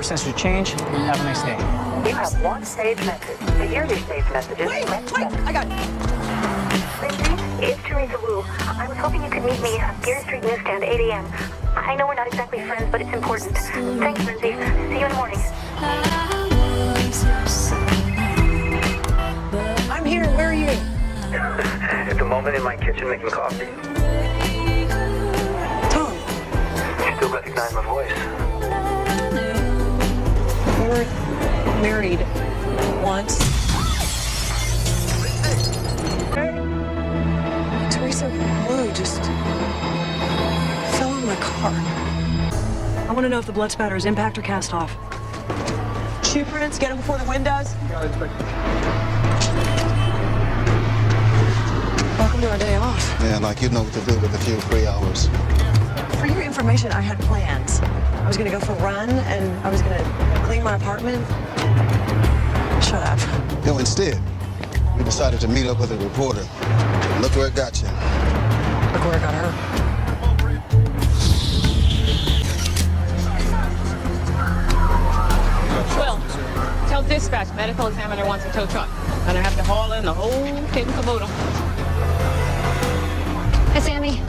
sense of change. Have a nice day. You have one saved message. To hear your saved messages, Wait, I got it. Lindsay, it's Teresa Wu. I was hoping you could meet me at Gear Street Newsstand, 8 a.m. I know we're not exactly friends, but it's important. Thanks, Lindsay. See you in the morning. I'm here. Where are you? At the moment in my kitchen making coffee. Tom. You still recognize my voice? We were married once. Teresa Wu just fell in my car. I want to know if the blood spatter is impact or cast off. Shoe prints, get them before the wind does. Welcome to our day off. Yeah, like you know what to do with a few free hours. For your information, I had plans. I was going to go for a run, and I was going to clean my apartment. Shut up. No, instead, you decided to meet up with a reporter. Look where it got you. Look where I got her. Well, tell dispatch medical examiner wants a tow truck. Gonna have to haul in the whole kit and caboodle. Hi, Sammy.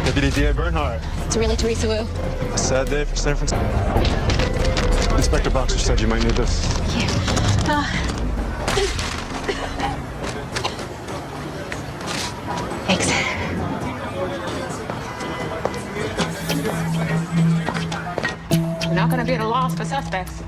Deputy D.A. Bernhardt. It's really Teresa Wu. A sad day for San Francisco. Inspector Boxer said you might need this. Yeah. Thanks. We're not gonna be at a loss for suspects.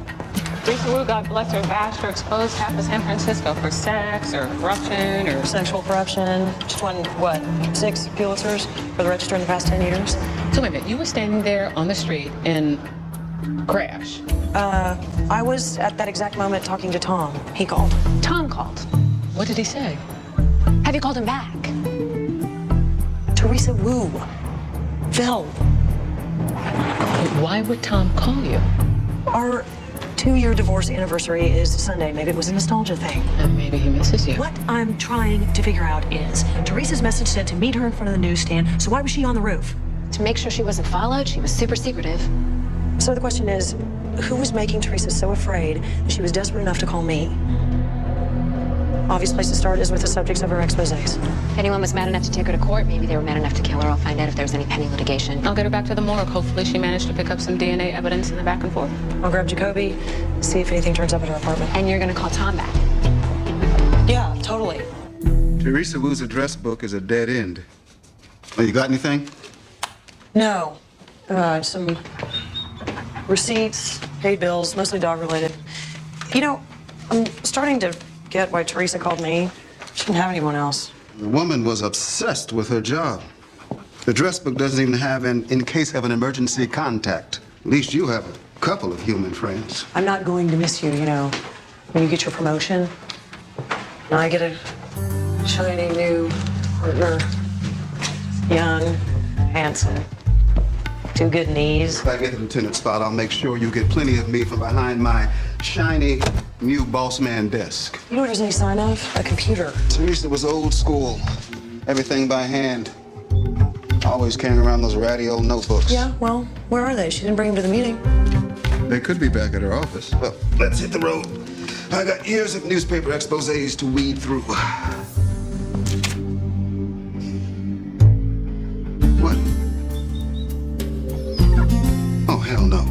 Teresa Wu, God bless her, bashed or exposed half of San Francisco for sex or corruption or... Sexual corruption. Just won, what, 6 Pulitzers for the register in the past 10 years? So wait a minute, you were standing there on the street and crash. I was at that exact moment talking to Tom. He called. Tom called. What did he say? Have you called him back? Teresa Wu. Phil. Why would Tom call you? Our 2-year divorce anniversary is Sunday. Maybe it was a nostalgia thing. And maybe he misses you. What I'm trying to figure out is, Teresa's message said to meet her in front of the newsstand, so why was she on the roof? To make sure she wasn't followed, she was super secretive. So the question is, who was making Teresa so afraid that she was desperate enough to call me? Obvious place to start is with the subjects of her exposés. If anyone was mad enough to take her to court, maybe they were mad enough to kill her. I'll find out if there was any pending litigation. I'll get her back to the morgue. Hopefully she managed to pick up some DNA evidence in the back and forth. I'll grab Jacoby, see if anything turns up at her apartment. And you're gonna call Tom back. Yeah, totally. Teresa Wu's address book is a dead end. Oh, you got anything? No. Some receipts, paid bills, mostly dog-related. You know, I'm starting to get why Teresa called me. She didn't have anyone else. The woman was obsessed with her job. The address book doesn't even have an in case of an emergency contact. At least you have a couple of human friends. I'm not going to miss you, you know, when you get your promotion. And I get a shiny new partner. Young, handsome, 2 good knees. If I get the lieutenant spot, I'll make sure you get plenty of me from behind my shiny new boss man desk. You know what there's any sign of? A computer. Teresa was old school. Everything by hand. Always carrying around those ratty old notebooks. Yeah, well, where are they? She didn't bring them to the meeting. They could be back at her office. Well, let's hit the road. I got years of newspaper exposés to weed through. What? Oh, hell no.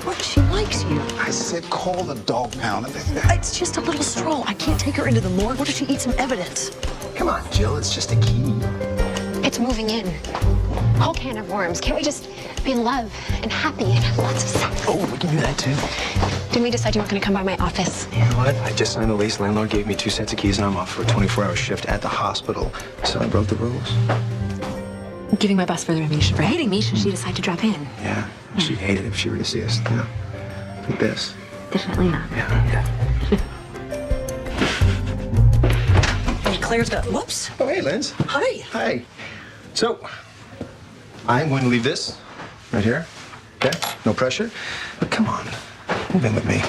Look, she likes you. I said call the dog pound. It's just a little stroll. I can't take her into the morgue. What if she eats some evidence? Come on, Jill, it's just a key. It's moving in. Whole can of worms. Can't we just be in love and happy and have lots of sex? Oh, we can do that too. Didn't we decide you weren't gonna come by my office? You know what? I just signed the lease. Landlord gave me 2 sets of keys and I'm off for a 24-hour shift at the hospital. So I broke the rules. Giving my boss further ammunition for hating me should she decide to drop in. Yeah, she'd hate it if she were to see us. Yeah. Like this. Definitely not. Yeah. And Claire's got, whoops. Oh, hey, Linz. Hi. Hi. So, I'm going to leave this right here. Okay? No pressure. But come on. Move in with me.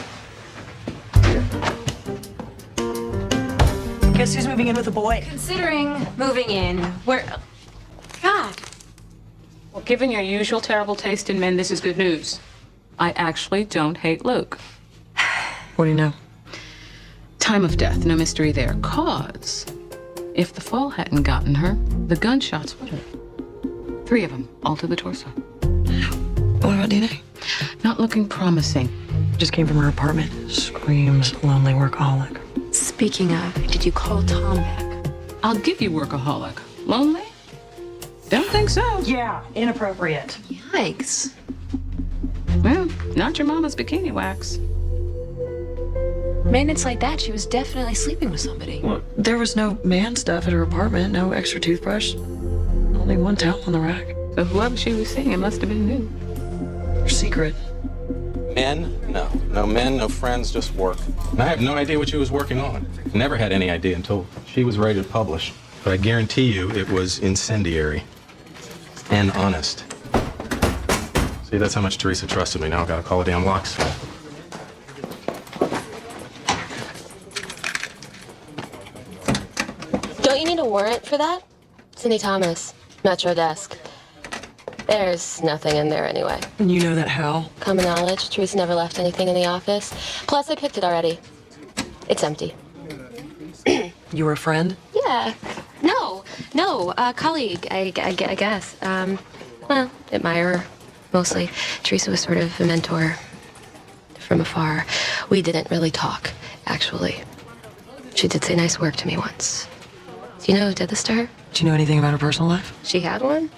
Guess who's moving in with a boy? Considering moving in, where... God. Well, given your usual terrible taste in men, this is good news. I actually don't hate Luke. What do you know? Time of death, no mystery there. Cause if the fall hadn't gotten her, the gunshots would have. 3 of them, all to the torso. What about DNA? Not looking promising. Just came from her apartment. Screams lonely workaholic. Speaking of, did you call Tom back? I'll give you workaholic. Lonely? Don't think so. Yeah, inappropriate. Yikes. Well, not your mama's bikini wax. Maintenance like that, she was definitely sleeping with somebody. There was no man stuff at her apartment, no extra toothbrush. Only one towel on the rack. So whoever she was seeing, it must have been new. Her secret. Men? No. No men, no friends, just work. And I have no idea what she was working on. Never had any idea until she was ready to publish. But I guarantee you it was incendiary. And honest. See, that's how much Teresa trusted me. Now I've got to call a damn locksmith. Don't you need a warrant for that? Cindy Thomas, Metro Desk. There's nothing in there anyway. And you know that how? Common knowledge, Teresa never left anything in the office. Plus, I picked it already. It's empty. You were a friend? Yeah. No, colleague, I guess. Well, admirer, mostly. Teresa was sort of a mentor from afar. We didn't really talk, actually. She did say nice work to me once. Do you know who did this to her? Do you know anything about her personal life? She had one?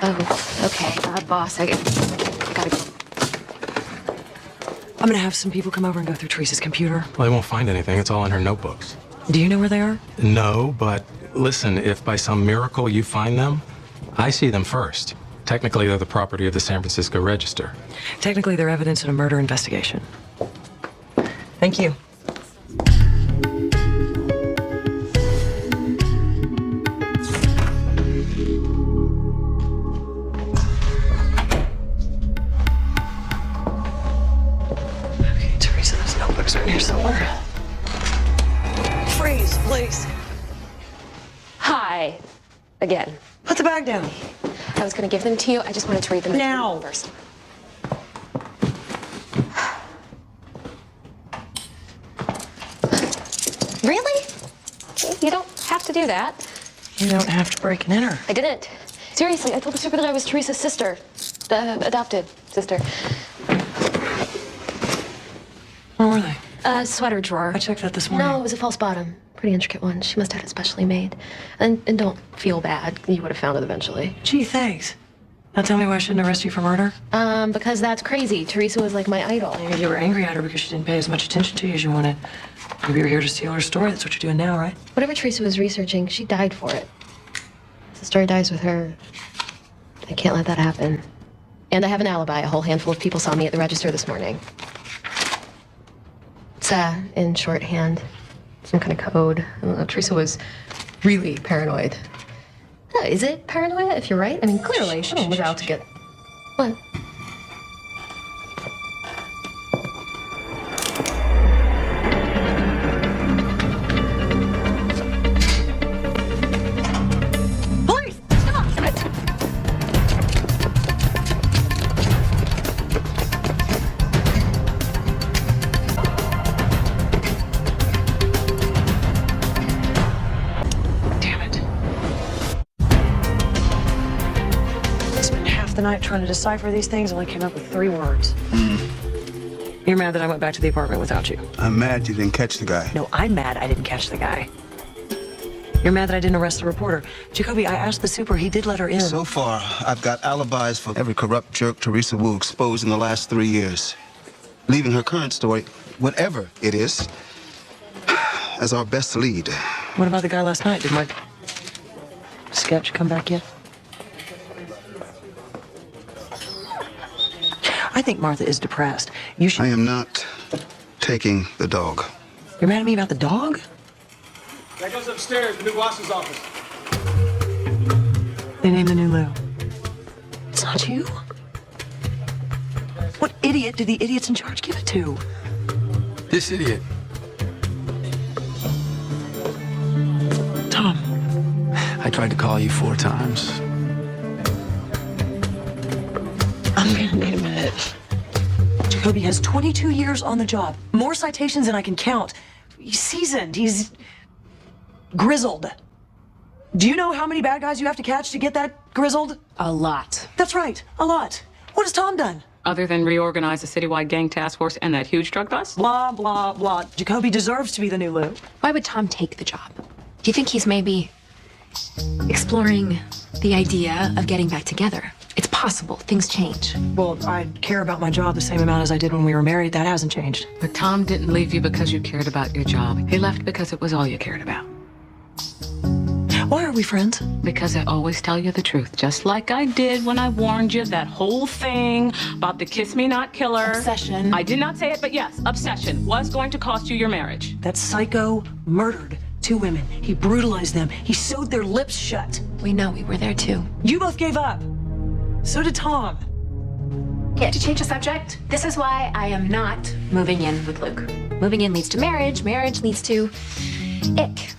Oh, okay. Boss, I gotta go. I'm gonna have some people come over and go through Teresa's computer. Well, they won't find anything. It's all in her notebooks. Do you know where they are? No, but listen, if by some miracle you find them, I see them first. Technically, they're the property of the San Francisco Register. Technically, they're evidence in a murder investigation. Thank you. Okay, Teresa, those notebooks are in here somewhere. Freeze, please. Hi. Again. Put the bag down. I was gonna give them to you. I just wanted to read them Now. first. Really? You don't have to do that. You don't have to break and enter. I didn't. Seriously, I told the super that I was Teresa's sister. The adopted sister. Where were they? Sweater drawer. I checked that this morning. No, it was a false bottom. Pretty intricate one. She must have had it specially made. And don't feel bad. You would have found it eventually. Gee, thanks. Now tell me why I shouldn't arrest you for murder? Because that's crazy. Teresa was like my idol. Maybe you were angry at her because she didn't pay as much attention to you as you wanted. Maybe you were here to steal her story. That's what you're doing now, right? Whatever Teresa was researching, she died for it. The story dies with her. I can't let that happen. And I have an alibi. A whole handful of people saw me at the register this morning. It's in shorthand. Some kind of code. I don't know. Teresa was really paranoid. Is it paranoia if you're right? I mean, clearly, someone was out to get... What? Police! Stop! Damn it. Spent half the night trying to decipher these things, only came up with 3 words. You're mad that I went back to the apartment without you. I'm mad you didn't catch the guy. No, I'm mad I didn't catch the guy. You're mad that I didn't arrest the reporter. Jacoby, I asked the super. He did let her in. So far, I've got alibis for every corrupt jerk Teresa Wu exposed in the last 3 years. Leaving her current story, whatever it is, as our best lead. What about the guy last night? Did my sketch come back yet? I think Martha is depressed. You should... I am not taking the dog. You're mad at me about the dog? That goes upstairs, the new boss's office. They named the new Lou. It's not you. What idiot did the idiots in charge give it to? This idiot. Tom. I tried to call you 4 times. gonna need a minute. Jacoby has 22 years on the job. More citations than I can count. He's seasoned. He's grizzled. Do you know how many bad guys you have to catch to get that grizzled? A lot. That's right, a lot. What has Tom done? Other than reorganize a citywide gang task force and that huge drug bust? Blah, blah, blah. Jacoby deserves to be the new Lou. Why would Tom take the job? Do you think he's maybe exploring the idea of getting back together? It's possible. Things change. Well, I care about my job the same amount as I did when we were married. That hasn't changed. But Tom didn't leave you because you cared about your job. He left because it was all you cared about. Why are we friends? Because I always tell you the truth, just like I did when I warned you that whole thing about the kiss me not killer. Obsession. I did not say it, but yes, obsession was going to cost you your marriage. That psycho murdered 2 women. He brutalized them. He sewed their lips shut. We know, we were there too. You both gave up. So did Tom. Yeah, to change the subject, this is why I am not moving in with Luke. Moving in leads to marriage. Marriage leads to ick.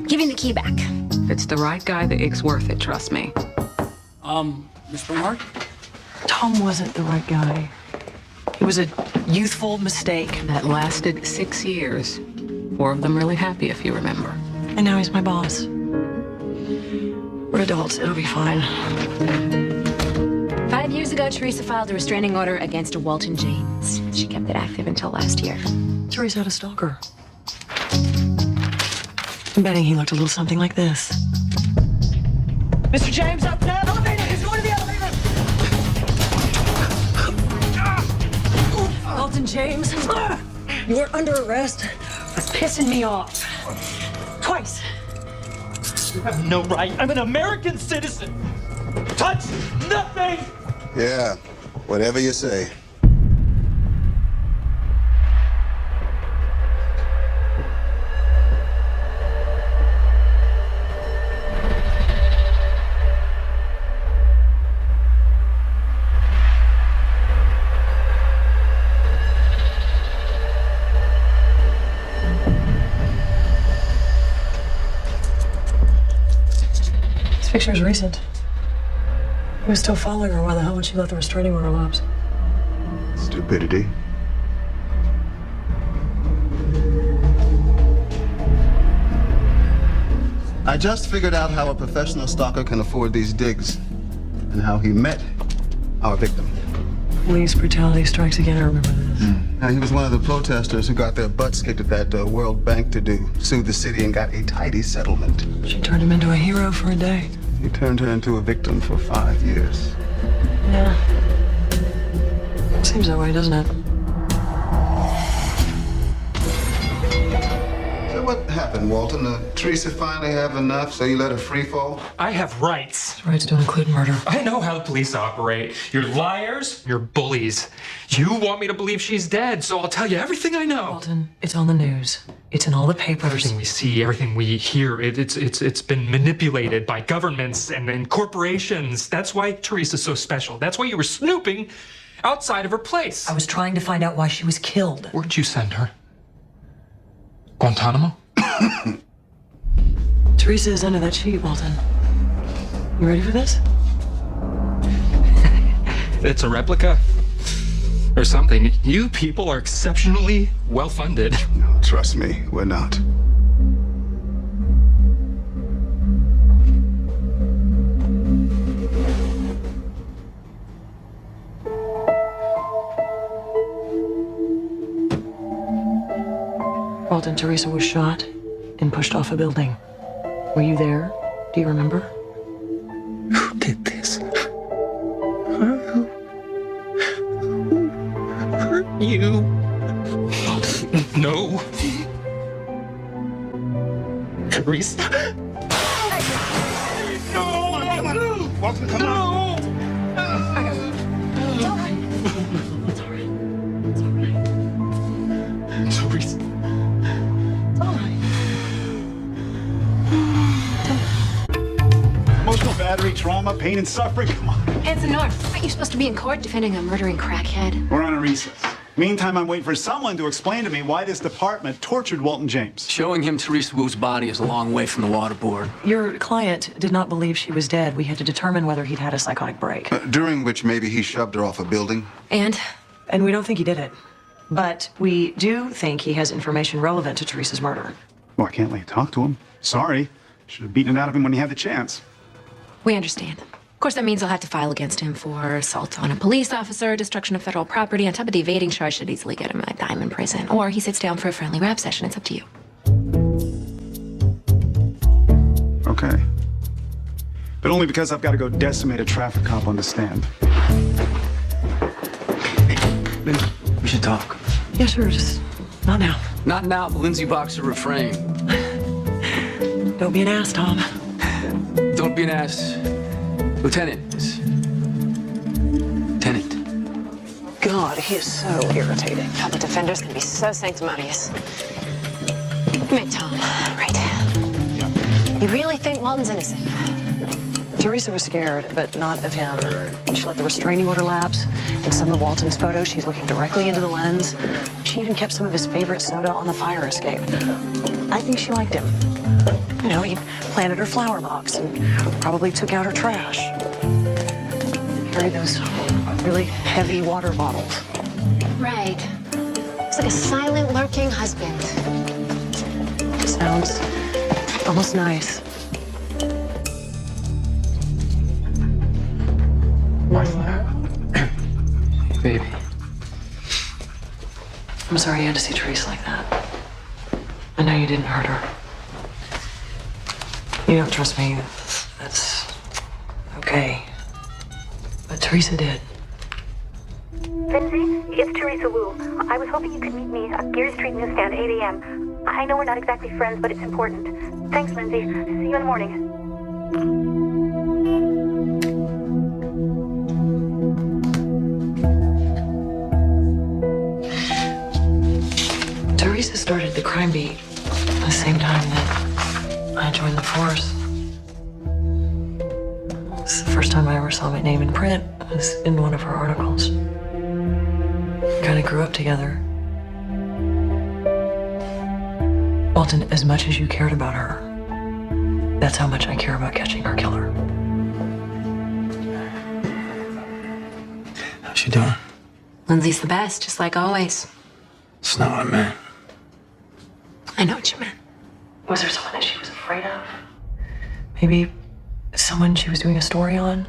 Giving the key back. If it's the right guy, the ick's worth it, trust me. Miss Bernard? Tom wasn't the right guy. It was a youthful mistake. That lasted 6 years. 4 of them really happy, if you remember. And now he's my boss. We're adults. It'll be fine. 5 years ago, Teresa filed a restraining order against Walton James. She kept it active until last year. Teresa had a stalker. I'm betting he looked a little something like this. Mr. James, up now! Elevator! He's going to the elevator! Walton James, you are under arrest for pissing me off. Twice. You have no right. I'm an American citizen. Touch nothing! Yeah, whatever you say. This picture is recent. He was still following her. Why the hell would she let the restraining order lapse? Stupidity. I just figured out how a professional stalker can afford these digs and how he met our victim. Police brutality strikes again. I remember this. Now, he was one of the protesters who got their butts kicked at that World Bank to do, sued the city and got a tidy settlement. She turned him into a hero for a day. He turned her into a victim for 5 years. Yeah. Seems that way, doesn't it? So what happened, Walton? Teresa finally have enough, so you let her free fall? I have rights. Rights don't include murder. I know how the police operate. You're liars, you're bullies. You want me to believe she's dead, so I'll tell you everything I know. Walton, it's on the news. It's in all the papers. Everything we see, everything we hear, it's been manipulated by governments and corporations. That's why Teresa's so special. That's why you were snooping outside of her place. I was trying to find out why she was killed. Where'd you send her? Guantanamo? Teresa is under that sheet, Walton. You ready for this? It's a replica or something. You people are exceptionally well-funded. No, trust me, we're not. Walton, Teresa was shot and pushed off a building. Were you there? Do you remember? Who did this? Who hurt you? No. Teresa? No! Walton, come on. It's all right. It's all right. It's all right. Teresa. It's all right. Emotional battery, trauma, pain, and suffering. Come on. Hanson North, aren't you supposed to be in court defending a murdering crackhead? We're on a recess. Meantime, I'm waiting for someone to explain to me why this department tortured Walton James. Showing him Teresa Wu's body is a long way from the water board. Your client did not believe she was dead. We had to determine whether he'd had a psychotic break. During which maybe he shoved her off a building. And we don't think he did it. But we do think he has information relevant to Teresa's murder. Well, I can't let you talk to him. Sorry. Should have beaten it out of him when he had the chance. We understand. Of course, that means I'll have to file against him for assault on a police officer, destruction of federal property, on top of the evading charge should easily get him a time in prison. Or he sits down for a friendly rap session. It's up to you. Okay. But only because I've got to go decimate a traffic cop on the stand. We should talk. Yeah, sure, just not now. Not now, the Lindsay Boxer refrain. Don't be an ass, Tom. Don't be an ass. Lieutenant. God, he is so irritating. How the defenders can be so sanctimonious. Right, Tom. Right. You really think Walton's innocent? Teresa was scared, but not of him. She let the restraining order lapse. In some of Walton's photos, she's looking directly into the lens. She even kept some of his favorite soda on the fire escape. I think she liked him. You know, he planted her flower box and probably took out her trash. Carried those really heavy water bottles. Right. It's like a silent, lurking husband. Sounds almost nice. Baby. I'm sorry you had to see Teresa like that. I know you didn't hurt her. You don't trust me. That's okay. But Teresa did. Lindsay, it's Teresa Wu. I was hoping you could meet me at Geary Street Newsstand, 8 a.m. I know we're not exactly friends, but it's important. Thanks, Lindsay. See you in the morning. Teresa started the crime beat at the same time that I joined the force. It's the first time I ever saw my name in print. It was in one of her articles. Kind of grew up together. Walton, as much as you cared about her, that's how much I care about catching her killer. How's she doing? Lindsay's the best, just like always. It's not what I meant. I know what you meant. Was there someone that she was afraid of? Maybe someone she was doing a story on?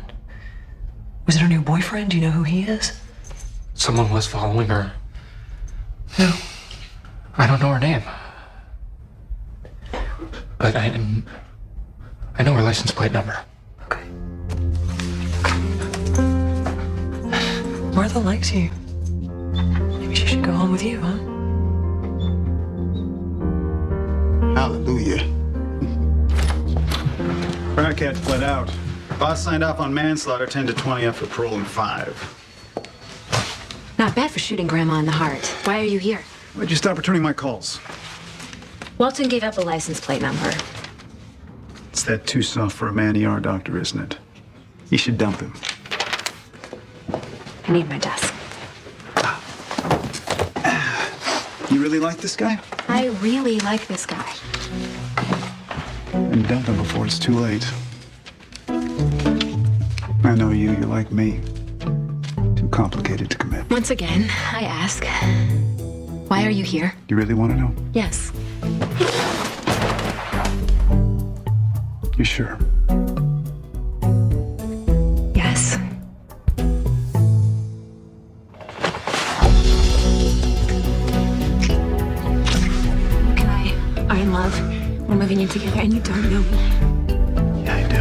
Was it her new boyfriend? Do you know who he is? Someone was following her. No. I don't know her name. But I know her license plate number. Okay. Martha likes you. Maybe she should go home with you, huh? Hallelujah. Rat fled out. Boss signed off on manslaughter 10 to 20 after parole in 5. Not bad for shooting Grandma in the heart. Why are you here? Why'd you stop returning my calls? Walton gave up a license plate number. It's that too soft for a man ER doctor, isn't it? You should dump him. I need my desk. You really like this guy? I really like this guy. And dump him before it's too late. I know you like me. Too complicated to commit. Once again, I ask, why are you here? You really want to know? Yes. You sure? Yes. Are in love. We're moving in together and you don't know me. Yeah, I do.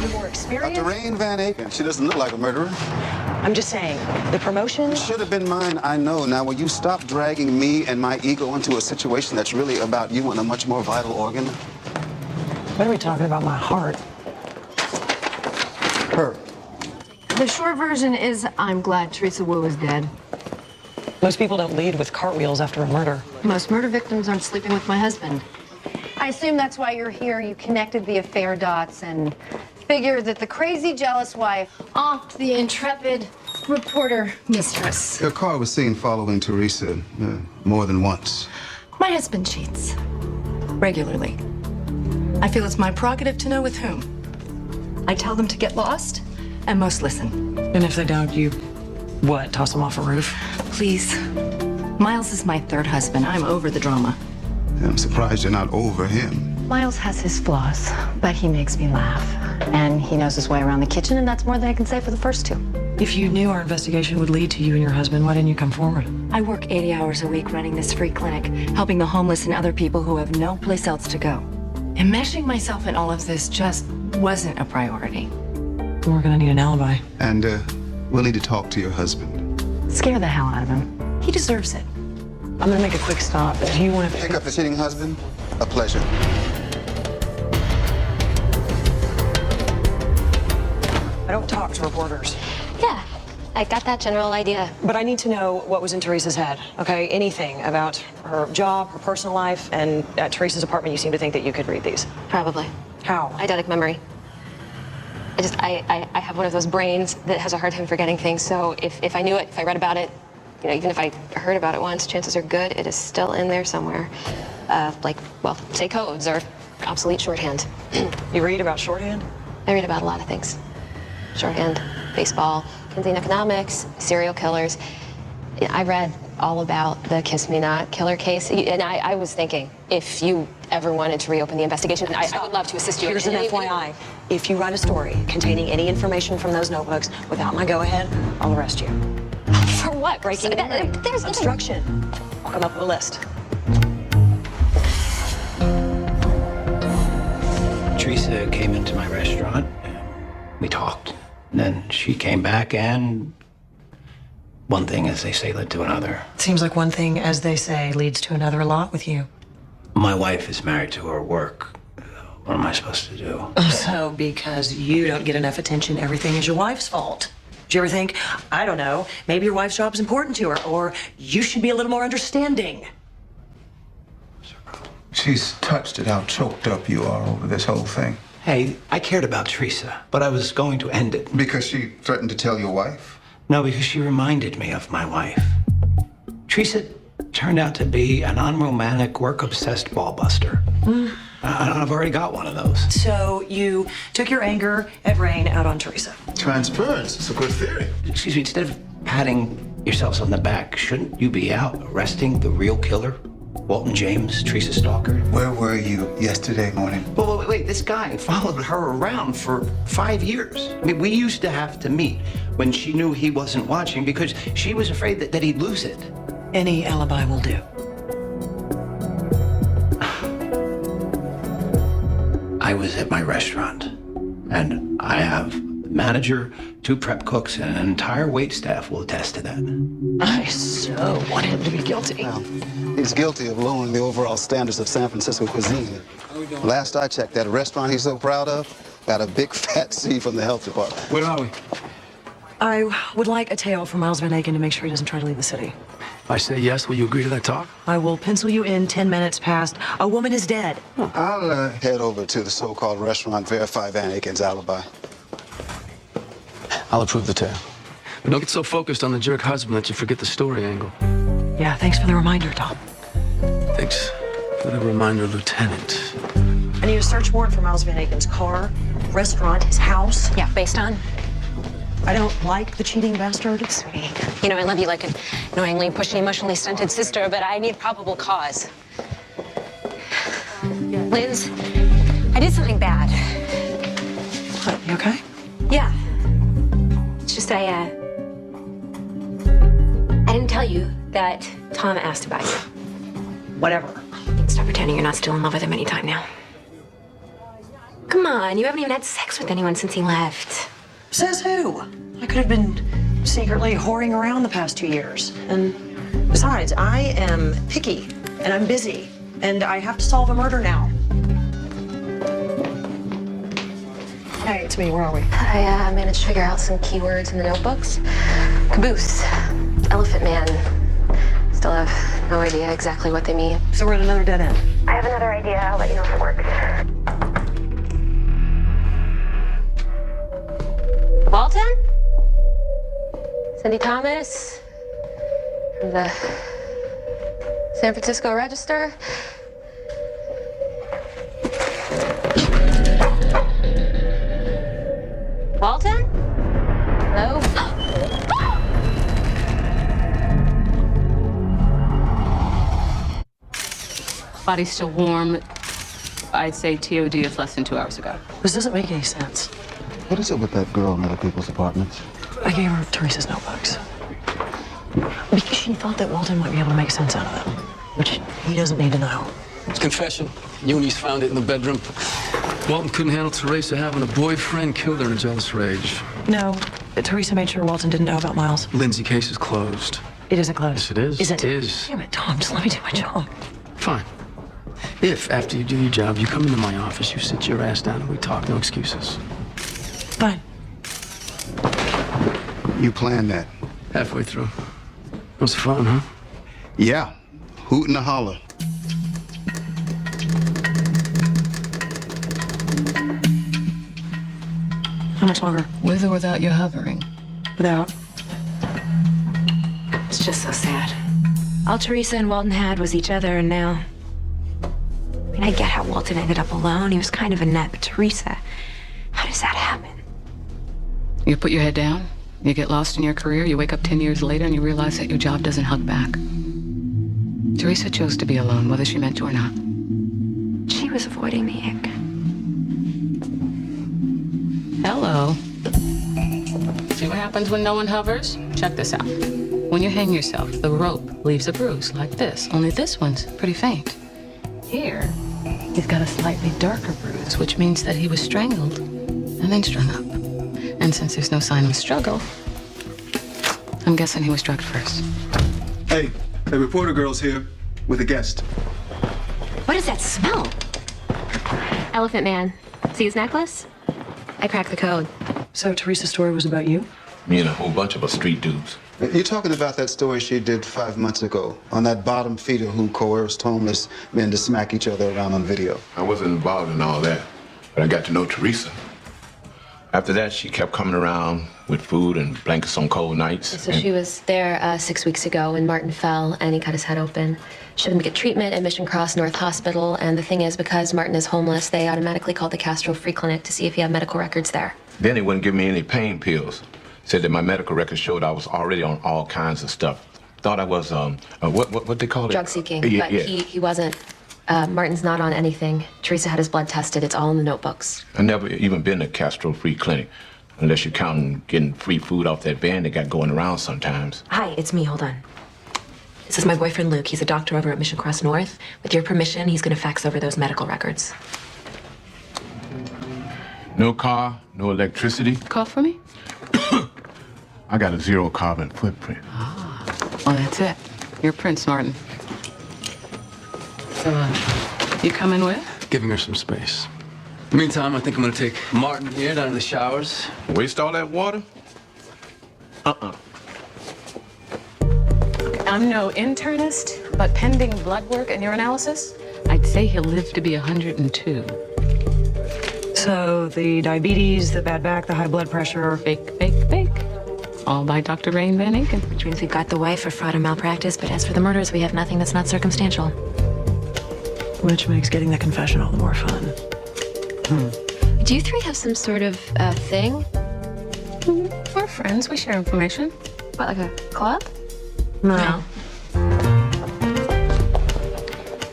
You're more experienced. Dr. Rain Van Aken. She doesn't look like a murderer. I'm just saying, the promotion... Should have been mine, I know. Now, will you stop dragging me and my ego into a situation that's really about you and a much more vital organ? What are we talking about? My heart. Her. The short version is I'm glad Teresa Wu is dead. Most people don't lead with cartwheels after a murder. Most murder victims aren't sleeping with my husband. I assume that's why you're here. You connected the affair dots and figured that the crazy, jealous wife offed the intrepid reporter mistress. Your car was seen following Teresa more than once. My husband cheats. Regularly. I feel it's my prerogative to know with whom. I tell them to get lost, and most listen. And if they don't, you, what, toss them off a roof? Please. Miles is my third husband. I'm over the drama. I'm surprised you're not over him. Miles has his flaws, but he makes me laugh. And he knows his way around the kitchen, and that's more than I can say for the first two. If you knew our investigation would lead to you and your husband, why didn't you come forward? I work 80 hours a week running this free clinic, helping the homeless and other people who have no place else to go. Enmeshing myself in all of this just wasn't a priority. We're gonna need an alibi. And we'll need to talk to your husband. Scare the hell out of him. He deserves it. I'm gonna make a quick stop. Do you want to Pick up the cheating husband? A pleasure. I don't talk to reporters. Yeah, I got that general idea. But I need to know what was in Teresa's head, okay? Anything about her job, her personal life, and at Teresa's apartment, you seem to think that you could read these. Probably. How? Eidetic memory. I have one of those brains that has a hard time forgetting things, so if I knew it, if I read about it, you know, even if I heard about it once, chances are good it is still in there somewhere. Say codes or obsolete shorthand. You read about shorthand? I read about a lot of things. Shorthand, baseball, Keynesian economics, serial killers. I read all about the Kiss Me Not killer case, and I was thinking, if you ever wanted to reopen the investigation, I would love to assist you. Here's an FYI. If you write a story containing any information from those notebooks without my go-ahead, I'll arrest you. For what? Breaking and entering. There's obstruction. I'll come up with a list. Teresa came into my restaurant. We talked. And then she came back, and one thing, as they say, led to another. Seems like one thing, as they say, leads to another a lot with you. My wife is married to her work. What am I supposed to do? So, because you don't get enough attention, everything is your wife's fault. Did you ever think, I don't know, maybe your wife's job is important to her, or you should be a little more understanding? She's touched at how choked up you are over this whole thing. Hey, I cared about Teresa, but I was going to end it. Because she threatened to tell your wife? No, because she reminded me of my wife. Teresa turned out to be an unromantic, work-obsessed ball-buster. I've already got one of those. So you took your anger at Rain out on Teresa. Transference. It's a good theory. Excuse me, instead of patting yourselves on the back, shouldn't you be out arresting the real killer? Walton James, Teresa Stalker? Where were you yesterday morning? Well, wait, this guy followed her around for 5 years. I mean, we used to have to meet when she knew he wasn't watching because she was afraid that he'd lose it. Any alibi will do. I was at my restaurant, and I have the manager, 2 prep cooks, and an entire waitstaff will attest to that. I so want him to be guilty. Well, he's guilty of lowering the overall standards of San Francisco cuisine. Last I checked, that restaurant he's so proud of got a big fat C from the health department. Where are we? I would like a tail for Miles Van Aken to make sure he doesn't try to leave the city. If I say yes, will you agree to that talk? I will pencil you in 10 minutes past. A woman is dead. I'll head over to the so-called restaurant, verify Van Aken's alibi. I'll approve the tale. But don't get so focused on the jerk husband that you forget the story angle. Yeah, thanks for the reminder, Tom. Thanks for the reminder, Lieutenant. I need a search warrant for Miles Van Aken's car, restaurant, his house. Yeah, based on? I don't like the cheating bastard. Sweetie, you know, I love you like an annoyingly pushy, emotionally stunted sister, but I need probable cause. Liz, I did something bad. What, you okay? Yeah. It's just I didn't tell you that Tom asked about you. Whatever. Stop pretending you're not still in love with him anytime now. Come on, you haven't even had sex with anyone since he left. Says who? I could have been secretly whoring around the past 2 years. And besides, I am picky, and I'm busy, and I have to solve a murder now. Hey, it's me. Where are we? I managed to figure out some keywords in the notebooks. Caboose, Elephant Man, Still have no idea exactly what they mean. So we're at another dead end. I have another idea. I'll let you know if it works. Walton? Cindy Thomas? From the San Francisco Register? Walton? Hello? Body's still warm. I'd say TOD is less than 2 hours ago. This doesn't make any sense. What is it with that girl in other people's apartments? I gave her Teresa's notebooks. Because she thought that Walton might be able to make sense out of them, which he doesn't need to know. Confession. Eunice found it in the bedroom. Walton couldn't handle Teresa having a boyfriend, killed her in a jealous rage. No, Teresa made sure Walton didn't know about Miles. Lindsay case is closed. It isn't closed. Yes, it is. Is it? It is. Damn it, Tom, just let me do my job. Fine. If, after you do your job, you come into my office, you sit your ass down and we talk, no excuses. Fine. You planned that. Halfway through. Was fun, huh? Yeah. Hoot and a holler. How much longer? With or without you hovering? Without. It's just so sad. All Teresa and Walton had was each other, and now... I mean, I get how Walton ended up alone. He was kind of a nut, but Teresa, how does that happen? You put your head down, you get lost in your career, you wake up 10 years later and you realize that your job doesn't hug back. Teresa chose to be alone, whether she meant to or not. She was avoiding the ick. Hello. See what happens when no one hovers? Check this out. When you hang yourself, the rope leaves a bruise like this, only this one's pretty faint. Here, he's got a slightly darker bruise, which means that he was strangled and then strung up. And since there's no sign of a struggle, I'm guessing he was drugged first. Hey, the reporter girl's here with a guest. What does that smell? Elephant Man. See his necklace? I cracked the code. So Teresa's story was about you? Me and a whole bunch of us street dudes. You're talking about that story she did 5 months ago on that bottom feeder who coerced homeless men to smack each other around on video. I wasn't involved in all that, but I got to know Teresa. After that, she kept coming around with food and blankets on cold nights. So she was there 6 weeks ago when Martin fell and he cut his head open. She had him get treatment at Mission Cross North Hospital. And the thing is, because Martin is homeless, they automatically called the Castro Free Clinic to see if he had medical records there. Then he wouldn't give me any pain pills. Said that my medical records showed I was already on all kinds of stuff. Thought I was, what they call it? Drug seeking. Yeah, But yeah. he wasn't. Martin's not on anything. Teresa had his blood tested. It's all in the notebooks. I never even been to Castro Free Clinic, unless you're counting getting free food off that van they got going around sometimes. Hi, it's me. Hold on. This is my boyfriend, Luke. He's a doctor over at Mission Cross North. With your permission, he's going to fax over those medical records. No car, no electricity. Cough for me? I got a 0 carbon footprint. Well, that's it. You're Prince Martin. So, you coming with? Giving her some space. Meantime, I think I'm gonna take Martin here down to the showers. Waste all that water? I'm no internist, but pending blood work and urinalysis, I'd say he'll live to be 102. So the diabetes, the bad back, the high blood pressure. Fake. All by Dr. Rain Van Aken. Which means we've got the wife for fraud and malpractice, but as for the murders, we have nothing that's not circumstantial. Which makes getting the confession all the more fun. Do you three have some sort of thing? We're friends. We share information. What, like a club? No.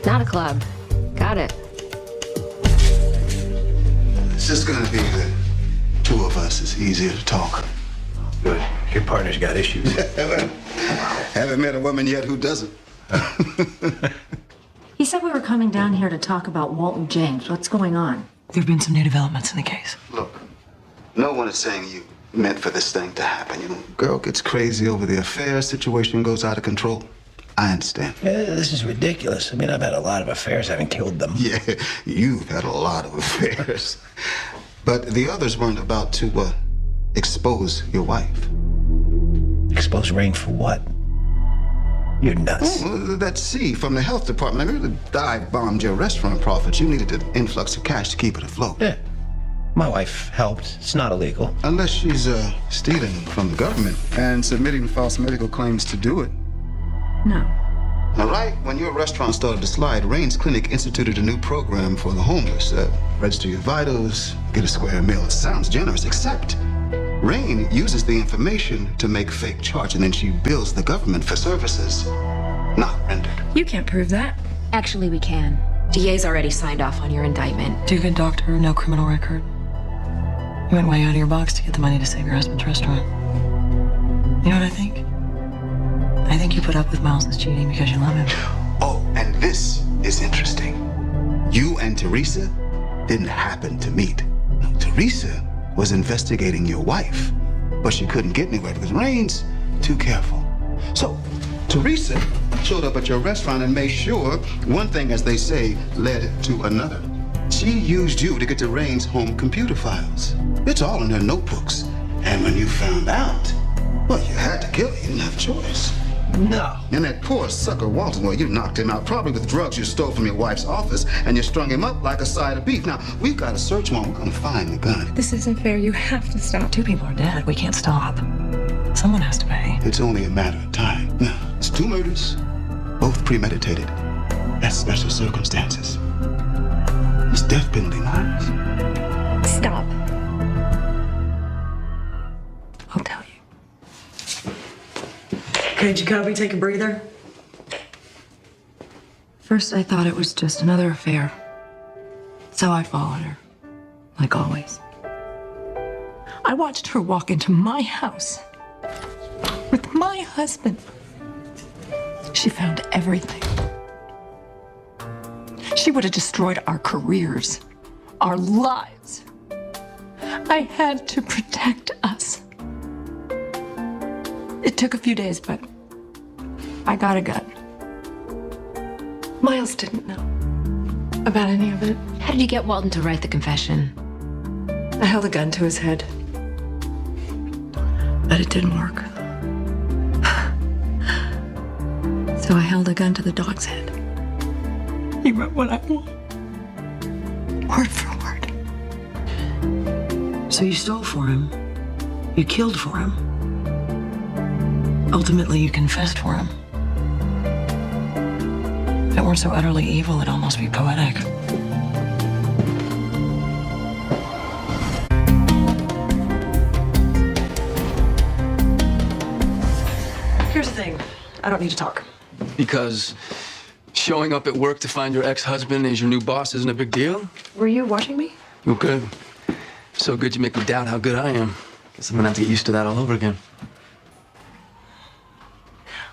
Not a club. Got it. It's just gonna be the two of us. It's easier to talk. Good. Your partner's got issues. Haven't met a woman yet who doesn't. He said we were coming down here to talk about Walton James. What's going on? There have been some new developments in the case. Look, no one is saying you meant for this thing to happen. You know, girl gets crazy over the affair, situation goes out of control. I understand. Yeah, this is ridiculous. I mean, I've had a lot of affairs, having killed them. Yeah, you've had a lot of affairs. But the others weren't about to expose your wife. Expose Rain for what? You're nuts. Well, let's see. From the health department, I heard the dive bombed your restaurant profits. You needed an influx of cash to keep it afloat. Yeah. My wife helped. It's not illegal. Unless she's stealing from the government and submitting false medical claims to do it. No. Now, right when your restaurant started to slide, Rain's Clinic instituted a new program for the homeless. Register your vitals, get a square meal. It sounds generous, except Rain uses the information to make fake charges, and then she bills the government for services not rendered. You can't prove that. Actually, we can. DA's already signed off on your indictment. Do a good doctor, no criminal record. You went way out of your box to get the money to save your husband's restaurant. You know what I think? I think you put up with Miles's cheating because you love him. Oh, and this is interesting. You and Teresa didn't happen to meet. No, Teresa was investigating your wife, but she couldn't get anywhere because Rain's too careful. So, Teresa showed up at your restaurant and made sure one thing, as they say, led to another. She used you to get to Rain's home computer files. It's all in her notebooks. And when you found out, well, you had to kill her. You didn't have a choice. No. And that poor sucker Walton, well, you knocked him out probably with drugs you stole from your wife's office, and you strung him up like a side of beef. Now, we've got a search warrant. We're gonna find the gun. This isn't fair. You have to stop. 2 people are dead. We can't stop. Someone has to pay. It's only a matter of time. Now, it's 2 murders, both premeditated. That's special circumstances. It's death penalty, Miles. Stop. I'll tell you. Okay, Jacoby, take a breather. First, I thought it was just another affair. So I followed her, like always. I watched her walk into my house with my husband. She found everything. She would have destroyed our careers, our lives. I had to protect us. It took a few days, but I got a gun. Miles didn't know about any of it. How did you get Walton to write the confession? I held a gun to his head, but it didn't work. So I held a gun to the dog's head. He wrote what I want, word for word. So you stole for him, you killed for him. Ultimately, you confessed for him. If it weren't so utterly evil, it'd almost be poetic. Here's the thing. I don't need to talk. Because showing up at work to find your ex-husband as your new boss isn't a big deal? Were you watching me? Well, good. So good you make me doubt how good I am. Guess I'm gonna have to get used to that all over again.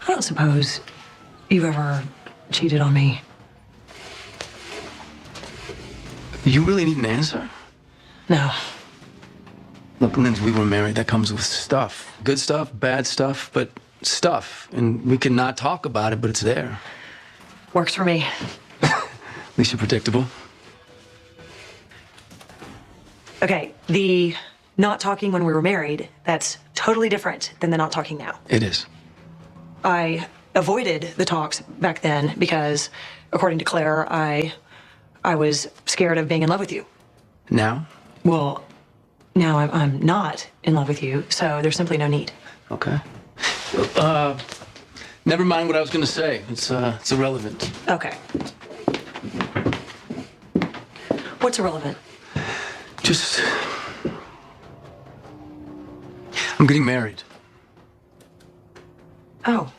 I don't suppose you ever cheated on me. You really need an answer? No. Look, Linz, we were married. That comes with stuff. Good stuff, bad stuff, but stuff. And we can not talk about it, but it's there. Works for me. At least you're predictable. Okay, the not talking when we were married, that's totally different than the not talking now. It is. I avoided the talks back then because, according to Claire, I was scared of being in love with you. Now? Well, now I'm not in love with you, so there's simply no need. Okay. Never mind what I was gonna say. It's irrelevant. Okay. What's irrelevant? Just... I'm getting married. Oh.